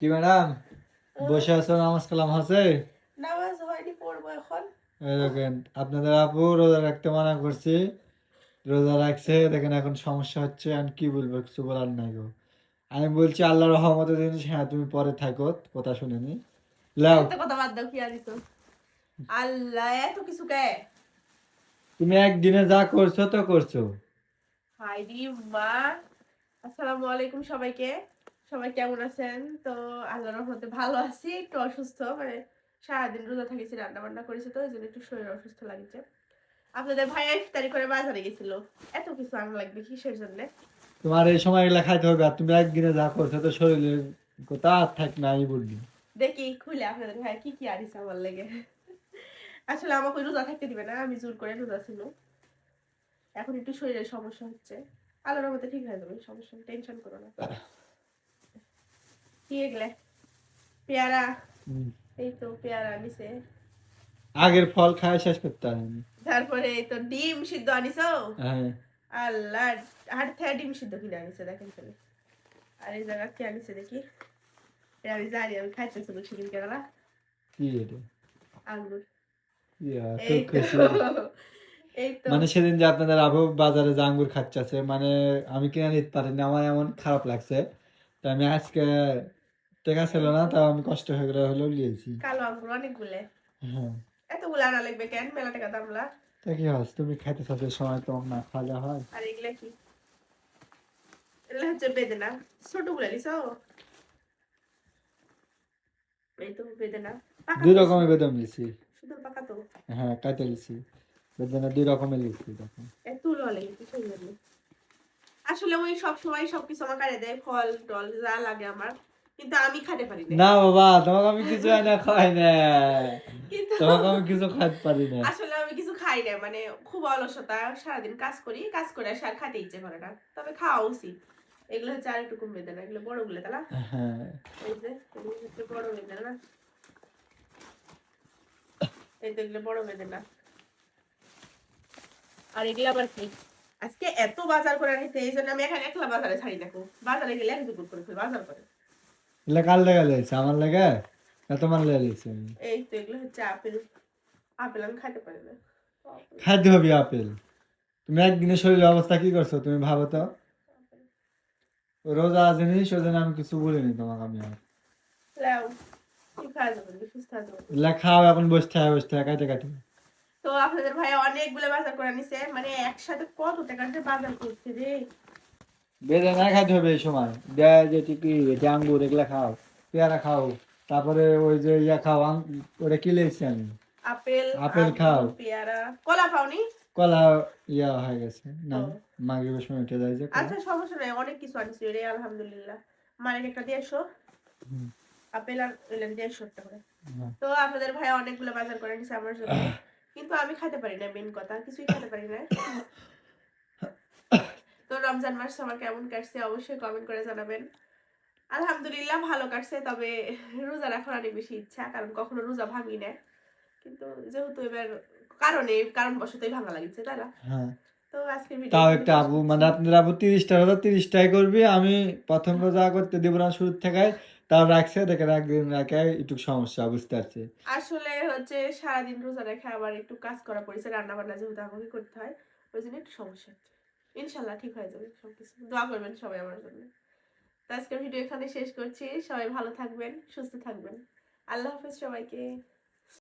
কি ম্যাডাম বসে আছো, নামাজ কালাম হচ্ছে? নামাজ হয়নি, পড়বো এখন। এই দেখেন আপনাদের আপু রোজা রাখতে মানা করছি, রোজা রাখছে, দেখেন এখন সমস্যা হচ্ছে। আমি কি বলবো, কিছু বলার নাই গো। আমি বলছি আল্লাহর রহমতের জিনিস, হ্যাঁ তুমি পরে থাকো, কথা শুনেনি লাও। এত কথা বাদ দাও, কি আর দিছো? আল্লাহ, এত কিছু কে? তুমি একদিনে যা করছো তো করছো। হাইরি মা। আসসালামু আলাইকুম সবাইকে। সবাই কেমন আছেন? তো আল্লাহর রহমতে ভালো আছি, একটু অসুস্থ, মানে সারাদিন রোজা থাকিছি, রান্না বান্না করেছি, তো এই জন্য একটু শরীর অসুস্থ লাগছে। আপনাদের ভাই ইফতারি করে বাজারে গেছিল, এত কিছু আনা লাগবে কিসের জন্য? তোমার এই সময় এগুলা খাইতে হবে, আর তুমি একদিনে যা করছো তো শরীরের কথা আর থাক না, আমি বলবি। দেখি খুলে আপনাদের ভাই কি কি আনিস আমার লেগে। আসলে আমাকে রোজা থাকতে দিবে না, আমি জোর করে রোজা ছিল। এখন একটু শরীরের সমস্যা হচ্ছে, আল্লাহর মধ্যে ঠিক হয়ে যাবে, সমস্যা নেই, টেনশন করো না। কি এগুলা? পেয়ারা। হুম। এই তো পেয়ারা আনিছে। আগের ফল খায় শেষ করতে হয়নি। তারপরে এই তো ডিম সিদ্ধ আনিছো। হ্যাঁ। আল্লাহ, হাট থেকে ডিম সিদ্ধ কিনে আনিছে, দেখেন তাহলে। আর এই জায়গা কি আনিছে দেখি। এটা আমি জানি, আমি খাইতেছি সেদিন কেলা। কি এটা? আঙ্গুর। ইয়া খুব এই তো। খুশি। এই তো। মানে সেদিন যে আপনাদের আবু বাজারে যে আঙ্গুর খাচ্ছে, মানে আমি কিনে নিতে পারিনি, আমার এমন খারাপ লাগছে। তো আমি আজকে টেকা ছিল এই না, তো তাও আমি কষ্ট হয়ে গেলে হলেও নিয়েছি। কালো আঙ্গুর অনেকগুলো। হ্যাঁ। এতগুলো আনা লাগবে কেন? মেলা টাকা দামলা। তা কি হয়, তুমি খাইতে থাকলে সময় তোমার না খাওয়া হয়। আর এগুলা কি? এগুলা হচ্ছে বেদেনা। ছোটগুলো নিছো? এই তো বেদেনা। পাকা দুই তো রকমের সুদূর। বেদম লিছি। সুদূর পাকা তো। হ্যাঁ কাইতে লিছি, বেদনা দুই রকমের লিছি দেখো। তুলো লাগে কিছু জন্য। আসলে ওই সব সময় সবকিছু আমার কাটে দেয়, ফল টল যা লাগে আমার, কিন্তু আমি খাইতে পারি না। না বাবা, তোমাকে আমি কিছু এনে খাই না, কিন্তু তোমাকে আমি কিছু খাইতে পারি না। আসলে আমি কিছু খাই না, মানে খুব অলসতা, সারাদিন কাজ করি, কাজ করে আসে আর খাইতে ইচ্ছে করে না, তবে খাওয়া উচিত। এগুলো হচ্ছে আর একটু কমবে দেয় না, এগুলো বড় গুলো তালা। হ্যাঁ। এই যে এগুলো হচ্ছে বড় বেদে না। এই তো এগুলো বড় বেদে না। আর এগুলো আবার কি? আজকে এত বাজার করে আনিছে, এই জন্য আমি এখানে একলা বাজারে ছাড়ি না কো। বাজারে গেলে এক দুপুর করে বাজার করে। এগুলা কার লেগে লেগেছে, আমার লেগে না তোমার লেগে লেগেছে? এই তো এগুলো হচ্ছে আপেল। আপেল আমি খাইতে পারি না। আপেল, খাইতে হবে আপেল। তুমি একদিনে শরীরের অবস্থা কি করছো তুমি ভাবো তো। আপেল। রোজা জিনিস ওই জন্য আমি কিছু বলিনি তোমাকে আমি আর। লাও, কি খাওয়া যাবে, সুস্থ থাকা যাবে। এগুলা খাও এখন, বসে থাকে কাটে কাটে। তো আপনাদের ভাই অনেকগুলো বাজার করে নিছে, মানে একসাথে কত টাকার যে বাজার করছে রে। বেদে না খাইতে হবে এই সময়, দেয় যে টিকি যে আঙ্গুর এগুলা খাও, পেয়ারা খাও, তারপরে ওই যে ইয়া খাও, ওটা কি লেগেছি আমি। আপেল, আপেল খাও। আঙ্গুর, পেয়ারা, কলা পাওনি? কলা ইয়া হয়ে গেছে ও নাই, মাগরিবের সময় উঠে যায় যে কলা। আচ্ছা, সমস্যা নাই, অনেক কিছু আনছি রে, আলহামদুলিল্লাহ। মালিক একটা দিয়ে এসো। হুম, আপেল আর এলেন দিয়ে এসো একটা করে। হ্যাঁ। তো আপনাদের ভাই অনেকগুলো বাজার করে নিছে আমার জন্য, কিন্তু আমি খেতে পারি না, মেন কথা কিছুই খেতে পারি না। তো রমজান মাস আমার কেমন কাটছে অবশ্যই কমেন্ট করে জানাবেন। আলহামদুলিল্লাহ ভালো কাটছে, তবে রোজা রাখার অনেক বেশি ইচ্ছা, কারণ কখনো রোজা ভাঙি না, কিন্তু যেহেতু এবার কারণবশতই ভাঙা লাগছে, তাই না? হ্যাঁ। তো আজকের ভিডিও তাও এখানে একটা শেষ আপু, করছি। মানে আপনার আপু 30টা রোজা 30টাই করবি, আমি প্রথম রোজা করতে দিব না শুরু থেকে, তাও রাখছে, দেখেন একদিন রাখে একটু সমস্যা বুঝতে পারছি। আসলে হচ্ছে সারাদিন রোজা রেখে আবার একটু কাজ করা পড়েছে, রান্না বান্না যেহেতু আমাকে করতে হয়, ওই জন্য একটু সমস্যা হচ্ছে। ইনশাল্লাহ ঠিক হয়ে যাবে সবকিছু, দোয়া করবেন সবাই আমার জন্য। তো আজকের ভিডিও এখানে শেষ করছি, সবাই ভালো থাকবেন, সুস্থ থাকবেন। আল্লাহ হাফেজ সবাইকে।